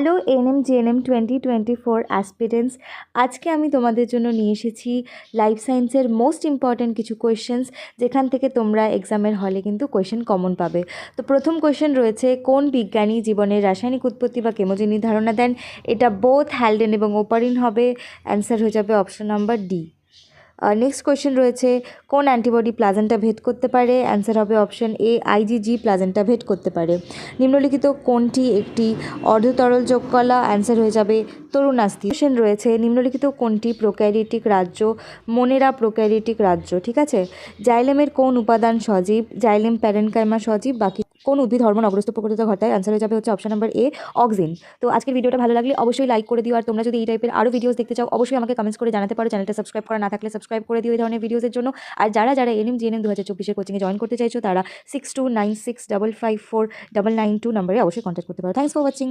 Hello NM GNM 2024 aspirants. আজকে আমি তোমাদের জন্য নিয়ে এসেছি লাইফ সায়েন্সের মোস্ট ইম্পর্ট্যান্ট কিছু কোয়েশ্চেন্স, যেখান থেকে তোমরা এক্সামের হলে কিন্তু কোয়েশ্চেন কমন পাবে। তো প্রথম কোয়েশ্চেন রয়েছে, কোন বিজ্ঞানী জীবনের রাসায়নিক উৎপত্তি বা কেমোজেনির ধারণা দেন? এটা বোথ হ্যালডেন এবং ওপারিন হবে। অ্যান্সার হয়ে যাবে option number D. Next question রয়েছে, কোন অ্যান্টিবডি প্লাজেন্টা ভেদ করতে পারে? অ্যান্সার হবে অপশন এ, আইজিজি প্লাজেন্টা ভেদ করতে পারে। নিম্নলিখিত কোনটি একটি অর্ধতরল যোগ কলা? অ্যান্সার হয়ে যাবে তরুণাস্থি। কোয়েশ্চেন রয়েছে, নিম্নলিখিত কোনটি প্রোক্যারিওটিক রাজ্য? মোনেরা প্রোক্যারিওটিক রাজ্য, ঠিক আছে। জাইলেমের কোন উপাদান সজীব? জাইলেম প্যারেনকাইমা সজীব। বাকি কোন উদ্ভিদ হরমোন অগ্রস্ত প্রকৃতিতে ঘটায়? অ্যান্সার হয়ে যাবে হচ্ছে অপশন নাম্বার এ, অক্সিন। তো আজকের ভিডিওটা ভালো লাগলে অবশ্যই লাইক করে দিও, আর তোমরা যদি এই টাইপের আরও ভিডিওস দেখতে চাও অবশ্যই আমাকে কমেন্টস করে জানাতে পারো। চ্যানেলটা সাবস্ক্রাইব করা না থাকলে সাবস্ক্রাইব করে দিও এই ধরনের ভিডিওসের জন্য। আর যারা যারা এনএম জিএনএম 2024 কোচিংয়ে জয়েন করতে চাইছো তারা 6296554592 নম্বরে অবশ্যই কন্ট্যাক্ট করতে পারো। Thanks for watching.